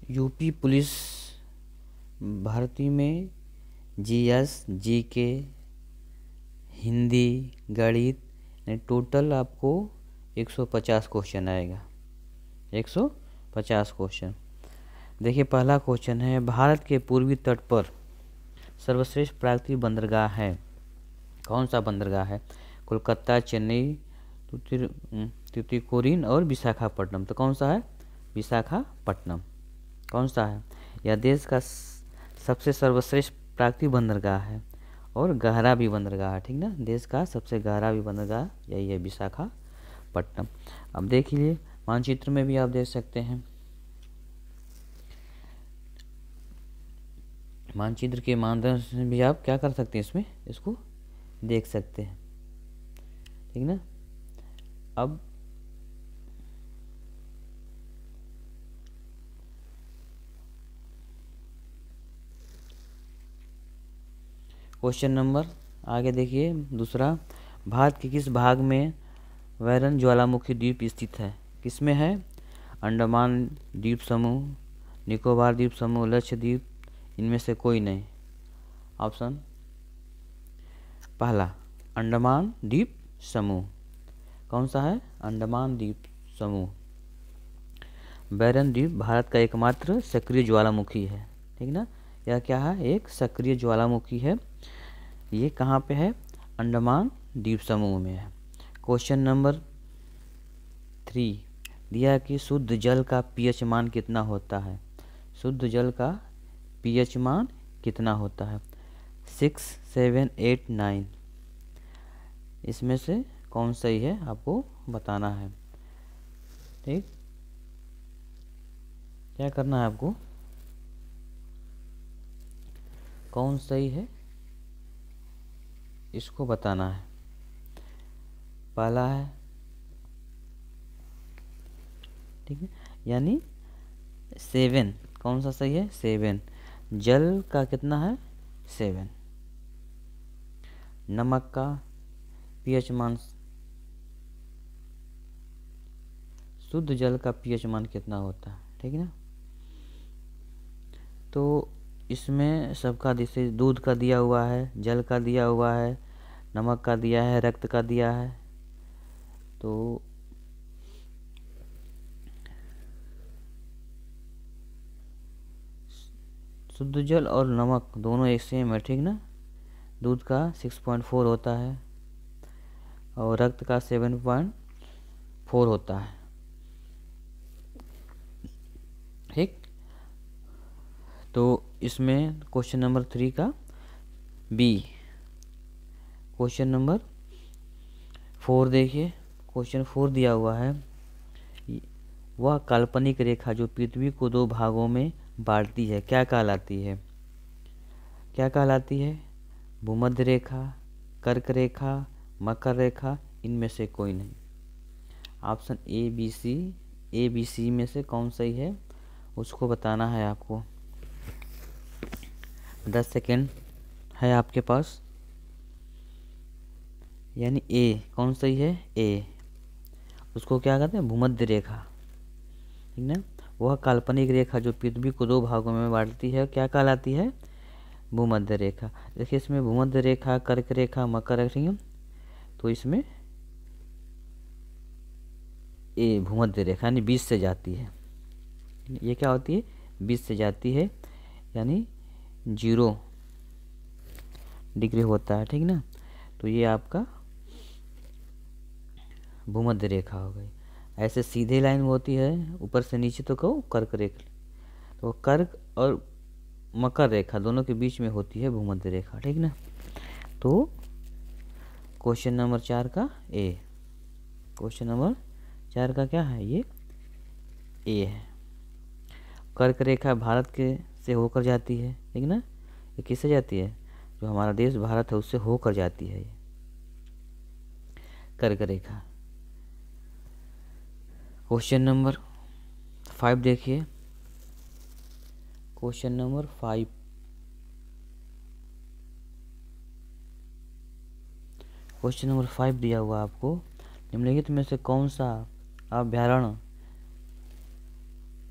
UP police भर्ती में GS, GK, Hindi, गणित टोटल आपको 150 क्वेश्चन आएगा। 150 क्वेश्चन। देखिए पहला क्वेश्चन है, भारत के पूर्वी तट पर सर्वश्रेष्ठ प्राकृतिक बंदरगाह है। कौन सा बंदरगाह है? कोलकाता, चेन्नई, तुतीकोरिन और विशाखापट्टनम। तो कौन सा है? विशाखापट्टनम। कौन सा है? यह देश का सबसे सर्वश्रेष्ठ प्राकृतिक बंदरगाह है और गहरा भी बंदरगाह है, ठीक ना। देश का सबसे गहरा भी बंदरगाह यही है, विशाखापट्टनम। अब देखिए मानचित्र में भी आप देख सकते हैं, मानचित्र के माध्यम से भी आप क्या कर सकते हैं, इसमें इसको देख सकते हैं, ठीक ना। अब क्वेश्चन नंबर आगे देखिए दूसरा, भारत के किस भाग में वैरन ज्वालामुखी द्वीप स्थित है? किसमें है? अंडमान द्वीप समूह, निकोबार द्वीप समूह, लक्षद्वीप, इनमें से कोई नहीं। ऑप्शन पहला अंडमान द्वीप समूह। कौन सा है? अंडमान द्वीप समूह। बैरन द्वीप भारत का एकमात्र सक्रिय ज्वालामुखी है, ठीक ना। यह क्या है? एक सक्रिय ज्वालामुखी है। ये कहाँ पे है? अंडमान द्वीप समूह में है। क्वेश्चन नंबर 3 दिया कि शुद्ध जल का पीएच मान कितना होता है? शुद्ध जल का पीएच मान कितना होता है? 6, 7, 8, 9। इसमें से कौन सही है आपको बताना है, ठीक। क्या करना है आपको? कौन सही है इसको बताना है। पहला है, ठीक है, यानी 7। कौन सा सही है? 7। जल का कितना है? 7। नमक का पीएच मान, शुद्ध जल का पीएच मान कितना होता है, ठीक है ना। तो इसमें सबका जैसे दूध का दिया हुआ है, जल का दिया हुआ है, नमक का दिया है, रक्त का दिया है। तो शुद्ध जल और नमक दोनों एक सेम है, ठीक ना। दूध का 6.4 होता है और रक्त का 7.4 होता है, ठीक। तो इसमें क्वेश्चन नंबर 3 का बी। क्वेश्चन नंबर 4 देखिए, क्वेश्चन 4 दिया हुआ है, वह काल्पनिक रेखा जो पृथ्वी को 2 भागों में बांटती है क्या कहलाती है? क्या कहलाती है? भूमध्य रेखा, कर्क रेखा, मकर रेखा, इनमें से कोई नहीं। ऑप्शन ए बी सी में से कौन सही है उसको बताना है आपको। 10 सेकेंड है आपके पास। यानी ए कौन सही है? ए, उसको क्या कहते हैं? भूमध्य रेखा, ठीक ना। वह काल्पनिक रेखा जो पृथ्वी को 2 भागों में बांटती है क्या कहलाती है? भूमध्य रेखा। देखिए इसमें भूमध्य रेखा, कर्क रेखा, मकर रेखा, तो इसमें ए भूमध्य रेखा यानी 20 से जाती है। ये क्या होती है? 20 से जाती है, यानी 0 डिग्री होता है, ठीक ना। तो ये आपका भूमध्य रेखा हो गई। ऐसे सीधे लाइन होती है ऊपर से नीचे तो कहो कर्क रेखा, तो कर्क और मकर रेखा दोनों के बीच में होती है भूमध्य रेखा, ठीक ना। तो क्वेश्चन नंबर 4 का ए, क्वेश्चन नंबर 4 का क्या है? ये ए है। कर्क रेखा भारत के से होकर जाती है, ठीक ना। ये किससे जाती है? जो हमारा देश भारत है उससे होकर जाती है ये कर्क रेखा। क्वेश्चन नंबर 5 देखिए, क्वेश्चन नंबर 5। क्वेश्चन नंबर 5 दिया हुआ आपको, निम्नलिखित में से कौन सा अभ्यारण्य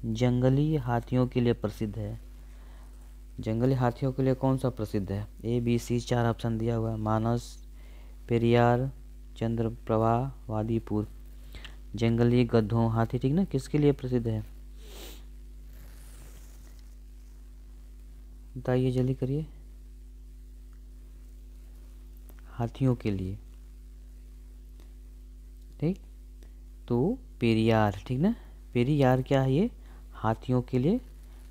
जंगली हाथियों के लिए प्रसिद्ध है? जंगली हाथियों के लिए कौन सा प्रसिद्ध है? ए बी सी 4 ऑप्शन दिया हुआ है। मानस, पेरियार, चंद्रप्रभा, वादीपुर। जंगली गधों हाथी, ठीक ना, किसके लिए प्रसिद्ध है? बताइए, जल्दी करिए। हाथियों के लिए, ठीक। तो पेरियार, ठीक ना, पेरियार क्या है? ये हाथियों के लिए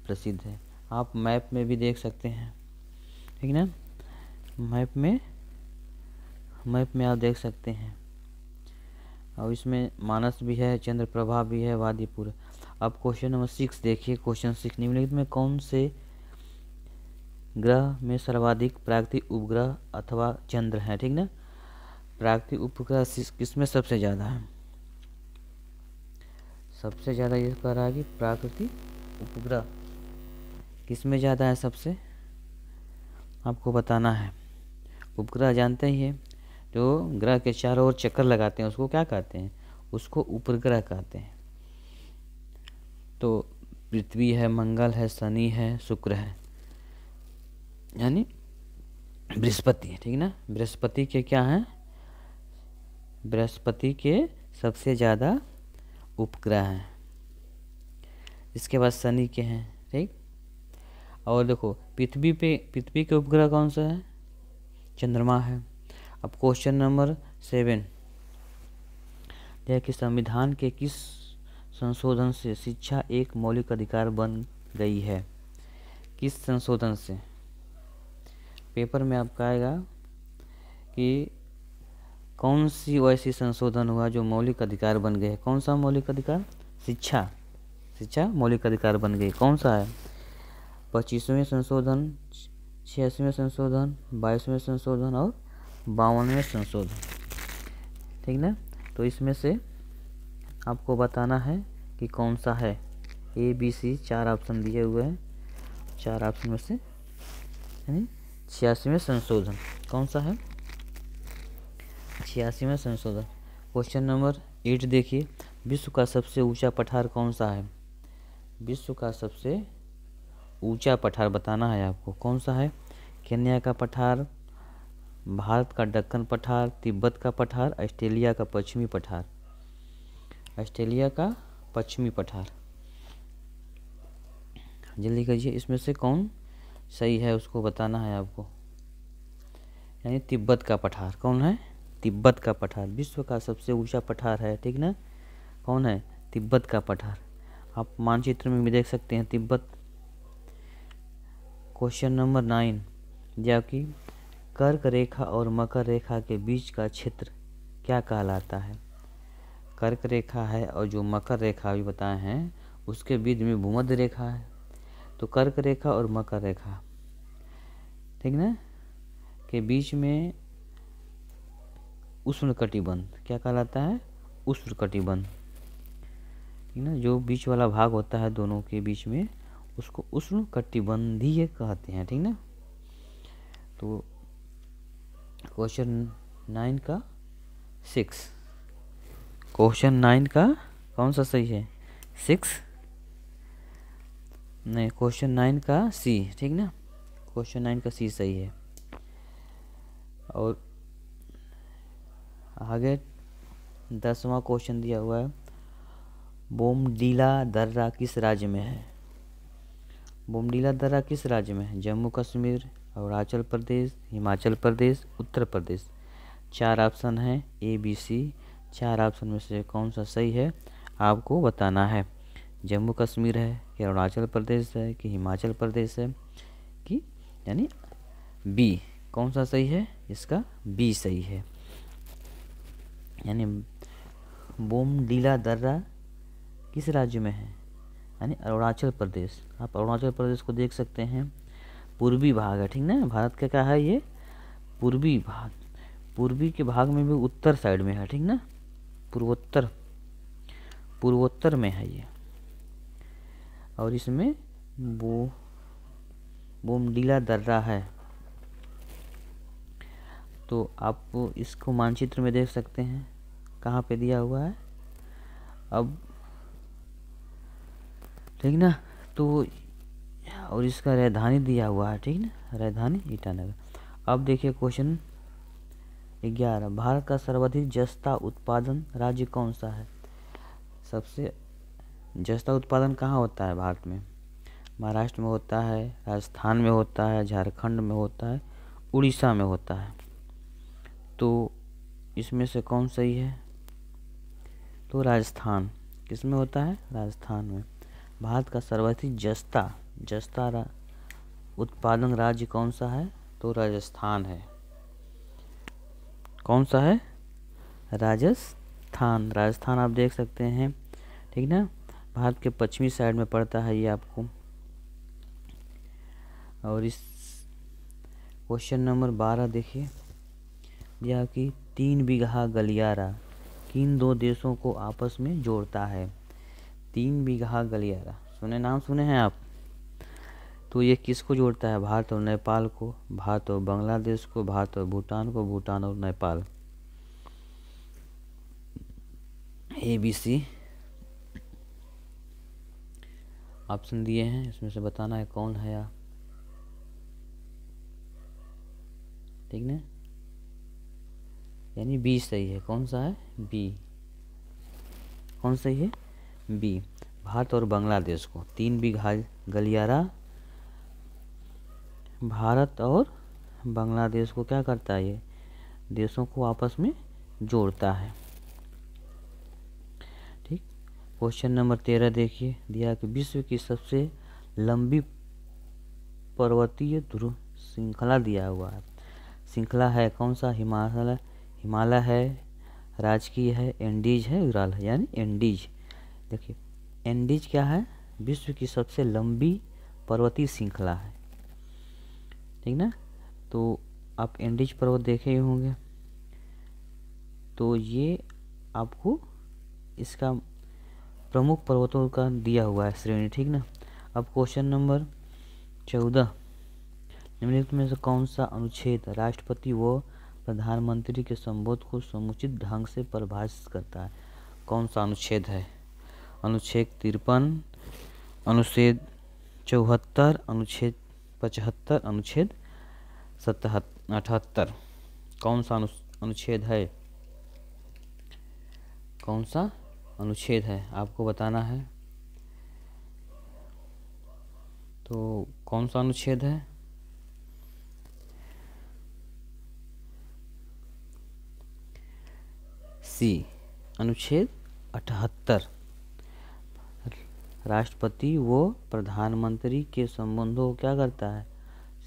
प्रसिद्ध है। आप मैप में भी देख सकते हैं, ठीक ना, मैप में आप देख सकते हैं। और इसमें मानस भी है, चंद्रप्रभा भी है, वादीपुर। अब क्वेश्चन नंबर 6 देखिए। क्वेश्चन 6 निम्नलिखित में कौन से ग्रह में सर्वाधिक प्राकृतिक उपग्रह अथवा चंद्र है? ठीक ना, प्राकृतिक उपग्रह किसमें सबसे ज़्यादा है? सबसे ज़्यादा ये कह रहा है कि प्राकृतिक उपग्रह किसमें ज़्यादा है सबसे, आपको बताना है। उपग्रह जानते ही है, जो ग्रह के चारों ओर चक्कर लगाते हैं उसको क्या कहते हैं? उसको उपग्रह कहते हैं। तो पृथ्वी है, मंगल है, शनि है, शुक्र है, यानी बृहस्पति है, ठीक ना। बृहस्पति के क्या हैं? बृहस्पति के सबसे ज़्यादा उपग्रह हैं। इसके बाद शनि के हैं, ठीक। और देखो पृथ्वी के उपग्रह कौन सा है? चंद्रमा है। अब क्वेश्चन नंबर 7 यह कि संविधान के किस संशोधन से शिक्षा एक मौलिक अधिकार बन गई है? किस संशोधन से? पेपर में आपका आएगा कि कौन सी वैसी संशोधन हुआ जो मौलिक अधिकार बन गए? कौन सा मौलिक अधिकार? शिक्षा मौलिक अधिकार बन गई। कौन सा है? 25वें संशोधन, 86वें संशोधन, 22वें संशोधन और 52वें संशोधन, ठीक ना। तो इसमें से आपको बताना है कि कौन सा है। ए बी सी 4 ऑप्शन दिए हुए हैं, 4 ऑप्शन में से यानी 86वें संशोधन कौन सा है? 86वें संशोधन। क्वेश्चन नंबर 8 देखिए। विश्व का सबसे ऊंचा पठार कौन सा है? विश्व का सबसे ऊंचा पठार बताना है आपको। कौन सा है? केन्या का पठार, भारत का दक्कन पठार, तिब्बत का पठार, ऑस्ट्रेलिया का पश्चिमी पठार। ऑस्ट्रेलिया का पश्चिमी पठार, जल्दी कीजिए। इसमें से कौन सही है उसको बताना है आपको, यानी तिब्बत का पठार। कौन है? तिब्बत का पठार विश्व का सबसे ऊंचा पठार है, ठीक ना। कौन है? तिब्बत का पठार। आप मानचित्र में भी देख सकते हैं तिब्बत। क्वेश्चन नंबर 9 जबकि कर्क रेखा और मकर रेखा के बीच का क्षेत्र क्या कहलाता है? कर्क रेखा है और जो मकर रेखा भी बताए हैं उसके बीच में भूमध्य रेखा है। तो कर्क रेखा और मकर रेखा, ठीक ना, के बीच में उष्णकटिबंध क्या कहलाता है? उष्णकटिबंध, ठीक ना। जो बीच वाला भाग होता है दोनों के बीच में उसको उष्णकटिबंधीय कहते हैं, ठीक ना। तो क्वेश्चन 9 का 6, क्वेश्चन 9 का कौन सा सही है? 6 नहीं, क्वेश्चन 9 का सी, ठीक ना। क्वेश्चन 9 का सी सही है। और आगे 10वां क्वेश्चन दिया हुआ है। बोमडीला दर्रा किस राज्य में है? बोमडीला दर्रा किस राज्य में है? जम्मू कश्मीर, अरुणाचल प्रदेश, हिमाचल प्रदेश, उत्तर प्रदेश। 4 ऑप्शन है ए बी सी। 4 ऑप्शन में से कौन सा सही है आपको बताना है। जम्मू कश्मीर है कि अरुणाचल प्रदेश है कि हिमाचल प्रदेश है कि यानी बी। कौन सा सही है? इसका बी सही है, यानी बोमडीला दर्रा किस राज्य में है? यानी अरुणाचल प्रदेश। आप अरुणाचल प्रदेश को देख सकते हैं, पूर्वी भाग है, ठीक ना। भारत का क्या है ये? पूर्वी भाग। पूर्वी के भाग में भी उत्तर साइड में है, ठीक ना। पूर्वोत्तर में है ये। और इसमें बोमडीला दर्रा है। तो आप इसको मानचित्र में देख सकते हैं कहाँ पे दिया हुआ है। अब ठीक ना। तो और इसका राजधानी दिया हुआ है, ठीक ना, राजधानी ईटानगर। अब देखिए क्वेश्चन 11, भारत का सर्वाधिक जस्ता उत्पादन राज्य कौन सा है? सबसे जस्ता उत्पादन कहाँ होता है भारत में? महाराष्ट्र में होता है, राजस्थान में होता है, झारखंड में होता है, उड़ीसा में होता है। तो इसमें से कौन सही है? तो राजस्थान। किस में होता है? राजस्थान में। भारत का सर्वाधिक जस्ता उत्पादन राज्य कौन सा है? तो राजस्थान है। कौन सा है? राजस्थान। राजस्थान आप देख सकते हैं, ठीक ना, भारत के पश्चिमी साइड में पड़ता है ये आपको। और इस क्वेश्चन नंबर 12 देखिए, यह कि 3 बीघा गलियारा किन दो देशों को आपस में जोड़ता है? 3 बीघा गलियारा नाम सुने हैं आप? तो ये किसको जोड़ता है? भारत और नेपाल को, भारत और बांग्लादेश को, भारत और भूटान को, भूटान और नेपाल। ABC ऑप्शन दिए हैं, इसमें से बताना है कौन है या, ठीक ना, यानी बी सही है। कौन सा है? बी। कौन सही है? बी। भारत और बांग्लादेश को 3 बीघा गलियारा भारत और बांग्लादेश को क्या करता है? ये देशों को आपस में जोड़ता है, ठीक। क्वेश्चन नंबर 13 देखिए, दिया कि विश्व की सबसे लंबी पर्वतीय ध्रुव श्रृंखला दिया हुआ है। श्रृंखला है कौन सा? हिमालय है, राजकीय है, एंडीज है, उराल है, यानी एंडीज। देखिए एंडीज क्या है? विश्व की सबसे लंबी पर्वतीय श्रृंखला है, ठीक ना। तो आप एंडीज पर्वत देखे ही होंगे, तो ये आपको इसका प्रमुख पर्वतों का दिया हुआ है श्रेणी, ठीक ना। अब क्वेश्चन नंबर 14, निम्नलिखित में से कौन सा अनुच्छेद राष्ट्रपति व प्रधानमंत्री के संबोध को समुचित ढंग से परिभाषित करता है? कौन सा अनुच्छेद है? अनुच्छेद 53, अनुच्छेद 74, अनुच्छेद 75, अनुच्छेद 78। कौन सा अनुच्छेद है? कौन सा अनुच्छेद है आपको बताना है। तो कौन सा अनुच्छेद है? सी, अनुच्छेद 78। राष्ट्रपति व प्रधानमंत्री के संबंधों को क्या करता है?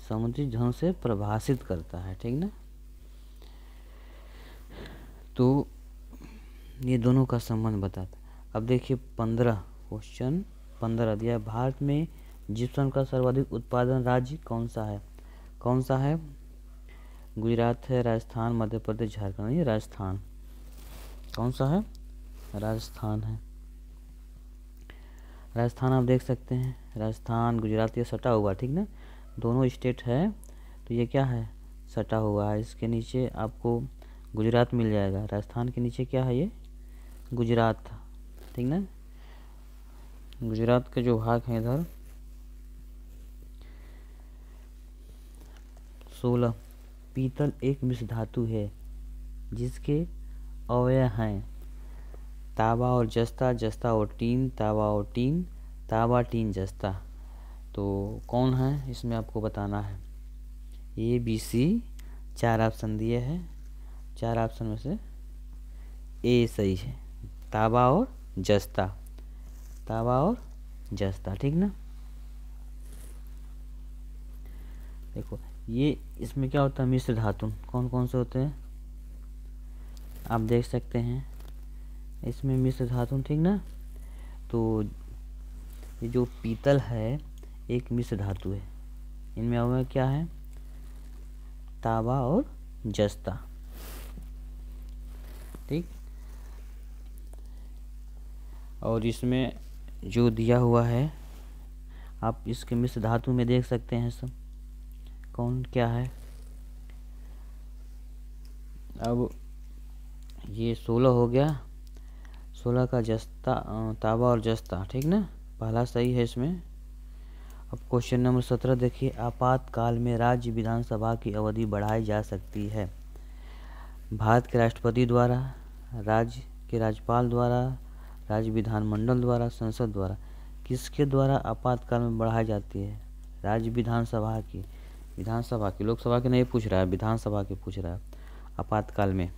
समुचित ढंग से परिभाषित करता है, ठीक ना। तो ये दोनों का संबंध बताता है। अब देखिए 15, क्वेश्चन 15 दिया, भारत में जिप्सम का सर्वाधिक उत्पादन राज्य कौन सा है? कौन सा है? गुजरात है, राजस्थान, मध्य प्रदेश, झारखंड। ये राजस्थान। कौन सा है? राजस्थान है। राजस्थान आप देख सकते हैं, राजस्थान गुजरात ये सटा हुआ, ठीक ना, दोनों स्टेट है, तो ये क्या है? सटा हुआ है। इसके नीचे आपको गुजरात मिल जाएगा, राजस्थान के नीचे क्या है? ये गुजरात था, ठीक ना। गुजरात के जो भाग हैं इधर 16, पीतल एक मिश्र धातु है जिसके अवयव हैं तांबा और जस्ता, जस्ता और टीन, तांबा और टीन, तांबा टीन जस्ता। तो कौन है इसमें आपको बताना है। ABC 4 ऑप्शन दिए हैं, 4 ऑप्शन में से ए सही है, तांबा और जस्ता, तांबा और जस्ता, ठीक ना। देखो ये इसमें क्या होता है? मिश्र धातु कौन कौन से होते हैं आप देख सकते हैं, इसमें मिश्र धातु, ठीक ना। तो ये जो पीतल है एक मिश्र धातु है, इनमें अवयव क्या है? तांबा और जस्ता, ठीक। और इसमें जो दिया हुआ है आप इसके मिश्र धातु में देख सकते हैं सब कौन क्या है। अब ये 16 हो गया, 16 का जस्ता, तांबा और जस्ता, ठीक ना। पहला सही है इसमें। अब क्वेश्चन नंबर 17 देखिए, आपातकाल में राज्य विधानसभा की अवधि बढ़ाई जा सकती है। भारत के राष्ट्रपति द्वारा, राज्य के राज्यपाल द्वारा, राज्य विधानमंडल द्वारा, संसद द्वारा। किसके द्वारा आपातकाल में बढ़ाई जाती है? राज्य विधानसभा की। विधानसभा की, लोकसभा की नहीं पूछ रहा है, विधानसभा की पूछ रहा है। आपातकाल में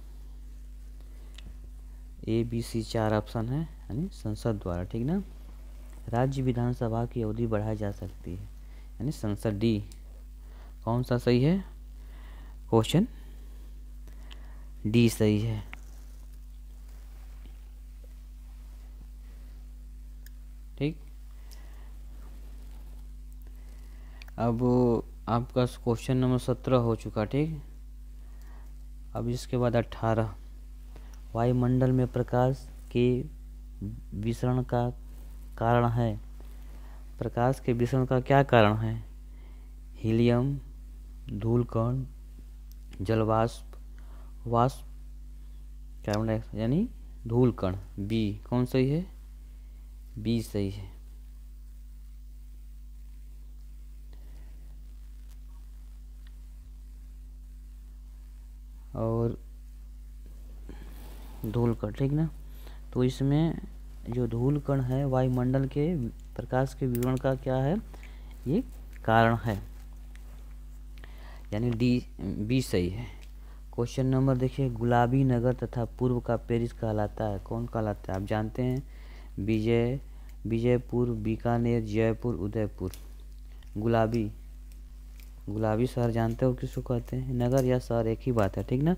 ABC 4 ऑप्शन है, यानी संसद द्वारा, ठीक ना। राज्य विधानसभा की अवधि बढ़ाई जा सकती है, यानी संसद, डी। कौन सा सही है? क्वेश्चन डी सही है। ठीक, अब आपका क्वेश्चन नंबर 17 हो चुका। ठीक, अब इसके बाद 18, वायुमंडल में प्रकाश के विसरण का कारण है। प्रकाश के विसरण का क्या कारण है? हीलियम, धूलकण, जलवाष्प, वाष्प, कार्बन डाइऑक्साइड, यानी धूलकण, बी। कौन सही है? बी सही है। और धूलकण, ठीक ना। तो इसमें जो धूलकण है वायुमंडल के प्रकाश के विवरण का क्या है? ये कारण है, यानी डी, बी सही है। क्वेश्चन नंबर देखिए, गुलाबी नगर तथा पूर्व का पेरिस कहलाता है। कौन कहलाता है? आप जानते हैं, विजयपुर, बीकानेर, जयपुर, उदयपुर। गुलाबी शहर जानते हो किसको कहते हैं? नगर या शहर एक ही बात है, ठीक ना।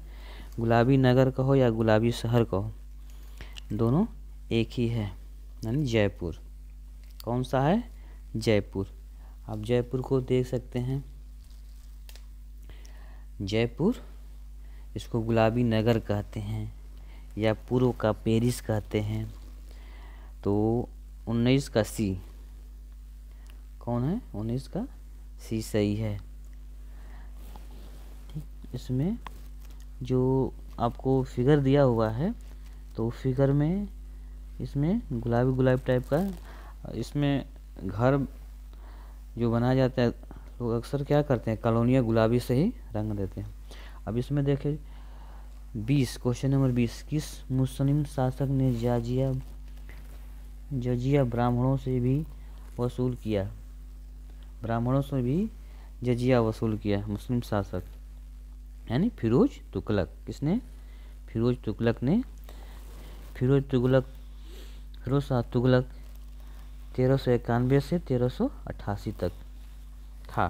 गुलाबी नगर कहो या गुलाबी शहर कहो, दोनों एक ही है, यानी जयपुर। कौन सा है? जयपुर। आप जयपुर को देख सकते हैं, जयपुर, इसको गुलाबी नगर कहते हैं या पूर्व का पेरिस कहते हैं। तो 19 का सी। कौन है? 19 का सी सही है। ठीक, इसमें जो आपको फिगर दिया हुआ है, तो फिगर में इसमें गुलाबी टाइप का इसमें घर जो बनाया जाता है, लोग अक्सर क्या करते हैं, कॉलोनियाँ गुलाबी से ही रंग देते हैं। अब इसमें देखें 20, क्वेश्चन नंबर 20, किस मुस्लिम शासक ने जजिया ब्राह्मणों से भी वसूल किया? ब्राह्मणों से भी जजिया वसूल किया मुस्लिम शासक, यानी फिरोज तुगलक। किसने? फिरोज तुगलक ने। फिरोज शाह तुगलक 1391 से 1388 तक था,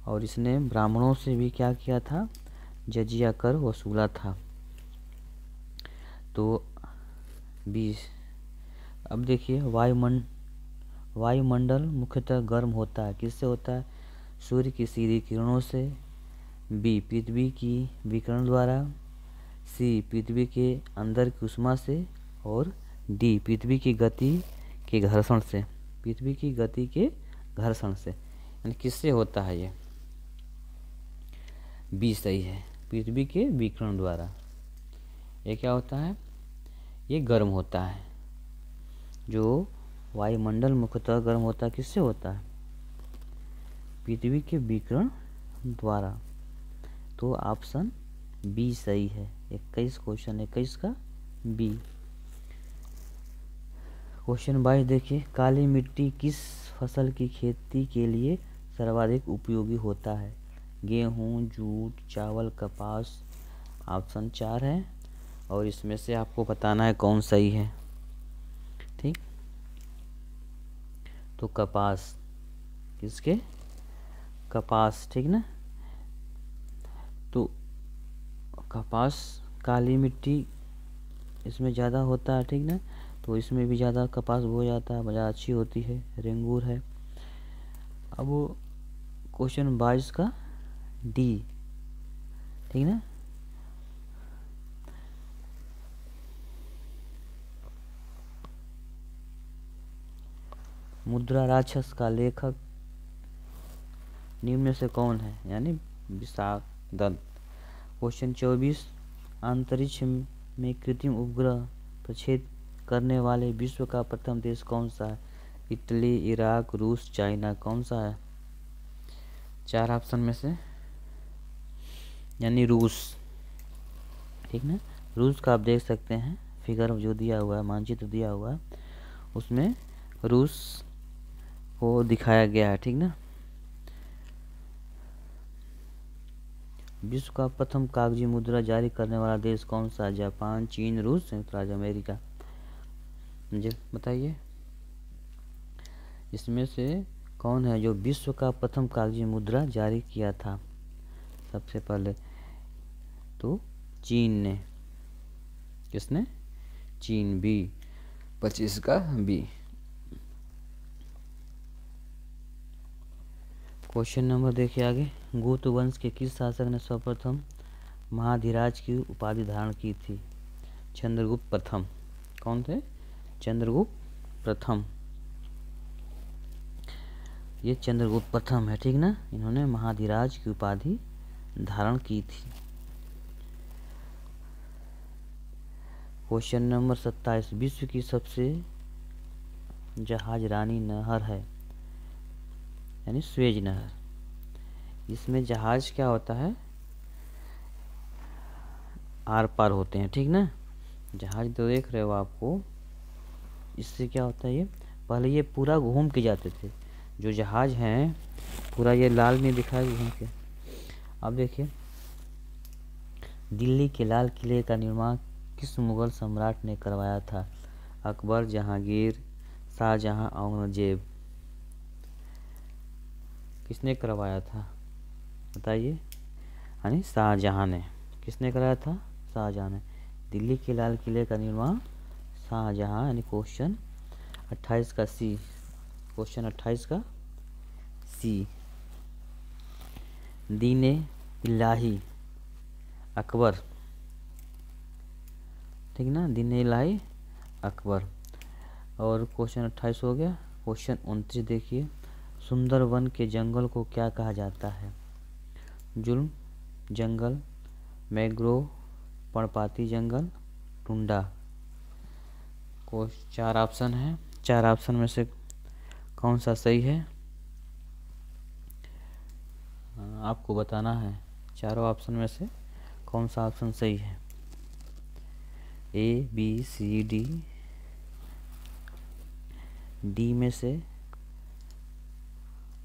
और इसने ब्राह्मणों से भी क्या किया था? जजिया कर वसूला था। तो 20। अब देखिए, वायुमंडल मुख्यतः गर्म होता है। किससे होता है? सूर्य की सीधी किरणों से, बी पृथ्वी की विकिरण द्वारा, सी पृथ्वी के अंदर की उष्मा से, और डी पृथ्वी की गति के घर्षण से। पृथ्वी की गति के घर्षण से, यानी किससे होता है? ये बी सही है, पृथ्वी के विकिरण द्वारा। ये क्या होता है? ये गर्म होता है। जो वायुमंडल मुख्यतः गर्म होता है, किससे होता है? पृथ्वी के विकिरण द्वारा। तो ऑप्शन बी सही है। 21 क्वेश्चन 21 का बी। क्वेश्चन 22 देखिए, काली मिट्टी किस फसल की खेती के लिए सर्वाधिक उपयोगी होता है? गेहूँ, जूट, चावल, कपास। ऑप्शन 4 है, और इसमें से आपको बताना है कौन सही है। ठीक, तो कपास। किसके? कपास, ठीक ना। तो कपास, काली मिट्टी इसमें ज़्यादा होता है, ठीक ना। तो इसमें भी ज़्यादा कपास बो जाता है, ज़्यादा अच्छी होती है, रेंगूर है। अब क्वेश्चन 22 का डी, ठीक ना। मुद्रा राक्षस का लेखक निम्न में से कौन है? यानी विशाख दत्त। क्वेश्चन 24, अंतरिक्ष में कृत्रिम उपग्रह प्रक्षेप करने वाले विश्व का प्रथम देश कौन सा है? इटली, इराक, रूस, चाइना। कौन सा है 4 ऑप्शन में से? यानी रूस, ठीक ना। रूस का आप देख सकते हैं फिगर जो दिया हुआ है, मानचित्र दिया हुआ है, उसमें रूस को दिखाया गया है, ठीक ना। विश्व का प्रथम कागजी मुद्रा जारी करने वाला देश कौन सा है? जापान, चीन, रूस, संयुक्त राज्य अमेरिका। मुझे बताइए इसमें से कौन है जो विश्व का प्रथम कागजी मुद्रा जारी किया था सबसे पहले? तो चीन ने। किसने? चीन। बी 25 का बी। क्वेश्चन नंबर देखिए आगे। गुप्त वंश के किस शासक ने सर्वप्रथम महाधिराज की उपाधि धारण की थी? चंद्रगुप्त प्रथम। कौन थे? चंद्रगुप्त प्रथम। ये चंद्रगुप्त प्रथम है, ठीक ना। इन्होंने महाधिराज की उपाधि धारण की थी। Question number 27। विश्व की सबसे जहाज रानी नहर है, यानी स्वेज नहर। इसमें जहाज क्या होता है? आर पार होते हैं, ठीक ना। जहाज तो देख रहे हो आपको, इससे क्या होता है, ये पहले ये पूरा घूम के जाते थे। जो जहाज हैं पूरा, ये लाल में दिखाया घूम के। अब देखिए, दिल्ली के लाल किले का निर्माण किस मुगल सम्राट ने करवाया था? अकबर, जहांगीर, शाहजहां, औरंगजेब। किसने करवाया था बताइए? यानी शाहजहां ने। किसने कराया था? शाहजहां ने। दिल्ली के लाल किले का निर्माण शाहजहां, यानी क्वेश्चन 28 का सी। क्वेश्चन 28 का सी। दीने इलाही अकबर, ठीक ना। दीने इलाही अकबर। और क्वेश्चन 28 हो गया। क्वेश्चन 29 देखिए। सुंदरवन के जंगल को क्या कहा जाता है? जुल्म जंगल, मैंग्रोव, पर्णपाती जंगल, टुंडा। को 4 ऑप्शन है। 4 ऑप्शन में से कौन सा सही है आपको बताना है। चारों ऑप्शन में से कौन सा ऑप्शन सही है? ए, बी, सी, डी। डी में से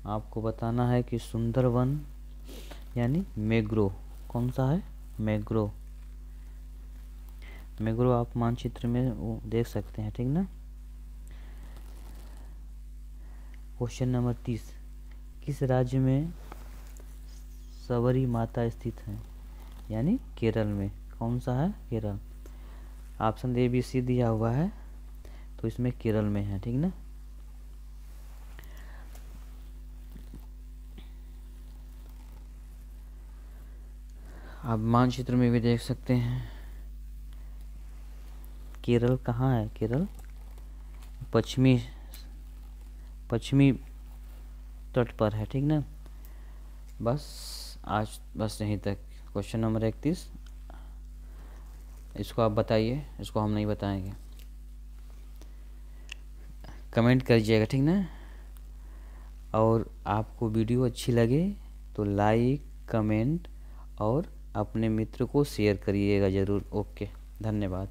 आपको बताना है कि सुंदरवन यानी मैंग्रोव। कौन सा है? मैंग्रोव। मैंग्रोव आप मानचित्र में वो देख सकते हैं, ठीक ना। Question number 30। किस राज्य में सबरी माता स्थित है? यानी केरल में। कौन सा है? केरल। ऑप्शन ए, बी, सी दिया हुआ है, तो इसमें केरल में है, ठीक ना। आप मानचित्र में भी देख सकते हैं केरल कहाँ है। केरल पश्चिमी तट पर है, ठीक ना। बस आज बस यहीं तक। क्वेश्चन नंबर 31 इसको आप बताइए, इसको हम नहीं बताएंगे। कमेंट करिएगा, ठीक ना। और आपको वीडियो अच्छी लगे तो लाइक, कमेंट और अपने मित्र को शेयर करिएगा ज़रूर। ओके, धन्यवाद।